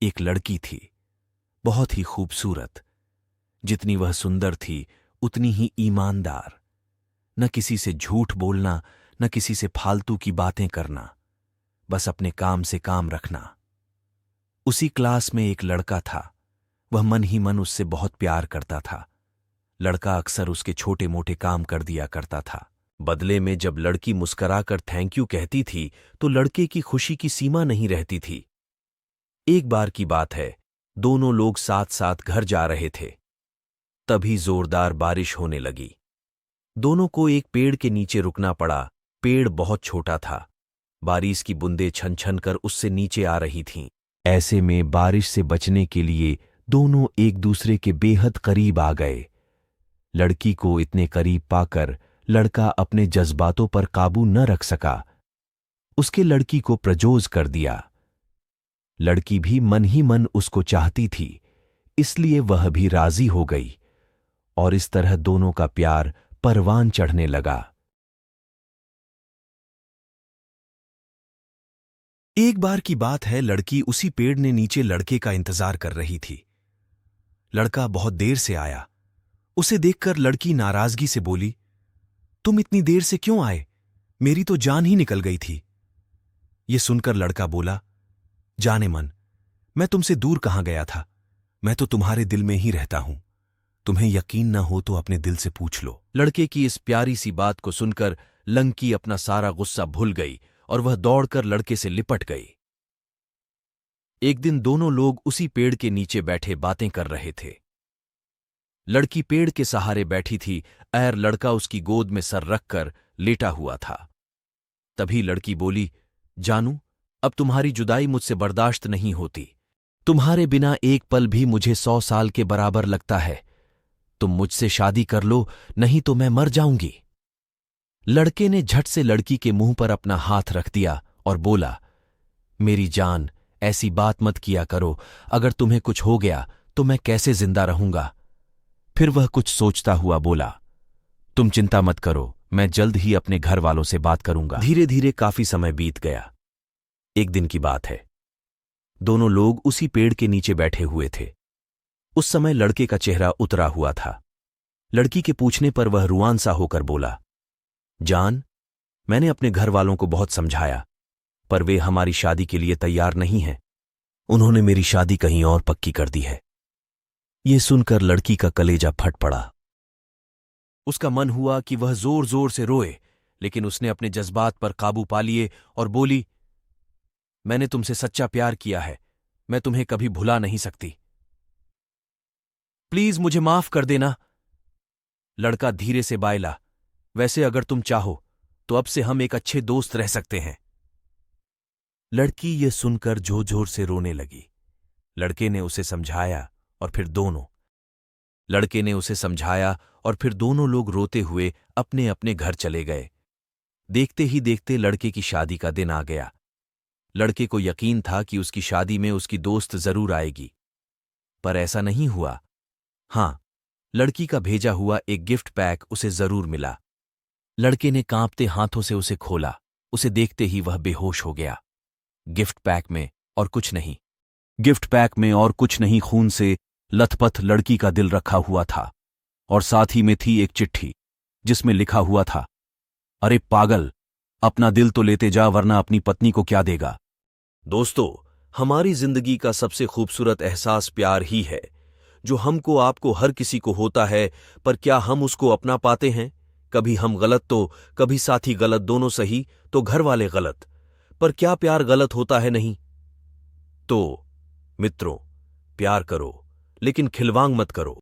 एक लड़की थी, बहुत ही खूबसूरत। जितनी वह सुंदर थी उतनी ही ईमानदार। न किसी से झूठ बोलना, न किसी से फालतू की बातें करना, बस अपने काम से काम रखना। उसी क्लास में एक लड़का था। वह मन ही मन उससे बहुत प्यार करता था। लड़का अक्सर उसके छोटे मोटे काम कर दिया करता था। बदले में जब लड़की मुस्कराकर थैंक यू कहती थी तो लड़के की खुशी की सीमा नहीं रहती थी। एक बार की बात है, दोनों लोग साथ साथ घर जा रहे थे। तभी जोरदार बारिश होने लगी। दोनों को एक पेड़ के नीचे रुकना पड़ा। पेड़ बहुत छोटा था। बारिश की बूंदें छन छन कर उससे नीचे आ रही थीं। ऐसे में बारिश से बचने के लिए दोनों एक दूसरे के बेहद करीब आ गए। लड़की को इतने करीब पाकर लड़का अपने जज्बातों पर काबू न रख सका। उसके लड़की को प्रपोज कर दिया। लड़की भी मन ही मन उसको चाहती थी, इसलिए वह भी राजी हो गई और इस तरह दोनों का प्यार परवान चढ़ने लगा। एक बार की बात है, लड़की उसी पेड़ ने नीचे लड़के का इंतजार कर रही थी। लड़का बहुत देर से आया। उसे देखकर लड़की नाराजगी से बोली, तुम इतनी देर से क्यों आए? मेरी तो जान ही निकल गई थी। ये सुनकर लड़का बोला, जाने मन, मैं तुमसे दूर कहां गया था। मैं तो तुम्हारे दिल में ही रहता हूं। तुम्हें यकीन न हो तो अपने दिल से पूछ लो। लड़के की इस प्यारी सी बात को सुनकर लंकी अपना सारा गुस्सा भूल गई और वह दौड़कर लड़के से लिपट गई। एक दिन दोनों लोग उसी पेड़ के नीचे बैठे बातें कर रहे थे। लड़की पेड़ के सहारे बैठी थी और लड़का उसकी गोद में सर रखकर लेटा हुआ था। तभी लड़की बोली, जानू, अब तुम्हारी जुदाई मुझसे बर्दाश्त नहीं होती। तुम्हारे बिना एक पल भी मुझे 100 साल के बराबर लगता है। तुम मुझसे शादी कर लो, नहीं तो मैं मर जाऊंगी। लड़के ने झट से लड़की के मुंह पर अपना हाथ रख दिया और बोला, मेरी जान, ऐसी बात मत किया करो। अगर तुम्हें कुछ हो गया तो मैं कैसे जिंदा रहूंगा? फिर वह कुछ सोचता हुआ बोला, तुम चिंता मत करो, मैं जल्द ही अपने घर वालों से बात करूंगा। धीरे धीरे काफी समय बीत गया। एक दिन की बात है, दोनों लोग उसी पेड़ के नीचे बैठे हुए थे। उस समय लड़के का चेहरा उतरा हुआ था। लड़की के पूछने पर वह रुआन सा होकर बोला, जान, मैंने अपने घर वालों को बहुत समझाया, पर वे हमारी शादी के लिए तैयार नहीं हैं। उन्होंने मेरी शादी कहीं और पक्की कर दी है। ये सुनकर लड़की का कलेजा फट पड़ा। उसका मन हुआ कि वह जोर जोर से रोए, लेकिन उसने अपने जज्बात पर काबू पा लिए और बोली, मैंने तुमसे सच्चा प्यार किया है, मैं तुम्हें कभी भुला नहीं सकती। प्लीज मुझे माफ कर देना। लड़का धीरे से बायला, वैसे अगर तुम चाहो तो अब से हम एक अच्छे दोस्त रह सकते हैं। लड़की ये सुनकर जोर जोर से रोने लगी। लड़के ने उसे समझाया और फिर दोनों लोग रोते हुए अपने अपने घर चले गए। देखते ही देखते लड़के की शादी का दिन आ गया। लड़के को यकीन था कि उसकी शादी में उसकी दोस्त जरूर आएगी, पर ऐसा नहीं हुआ। हां, लड़की का भेजा हुआ एक गिफ्ट पैक उसे जरूर मिला। लड़के ने कांपते हाथों से उसे खोला। उसे देखते ही वह बेहोश हो गया। गिफ्ट पैक में और कुछ नहीं, खून से लथपथ लड़की का दिल रखा हुआ था और साथ ही में थी एक चिट्ठी जिसमें लिखा हुआ था, अरे पागल, अपना दिल तो लेते जा, वरना अपनी पत्नी को क्या देगा। दोस्तों, हमारी जिंदगी का सबसे खूबसूरत एहसास प्यार ही है, जो हमको आपको हर किसी को होता है, पर क्या हम उसको अपना पाते हैं? कभी हम गलत तो कभी साथी गलत, दोनों सही तो घर वाले गलत, पर क्या प्यार गलत होता है? नहीं। तो मित्रों, प्यार करो लेकिन खिलवाड़ मत करो।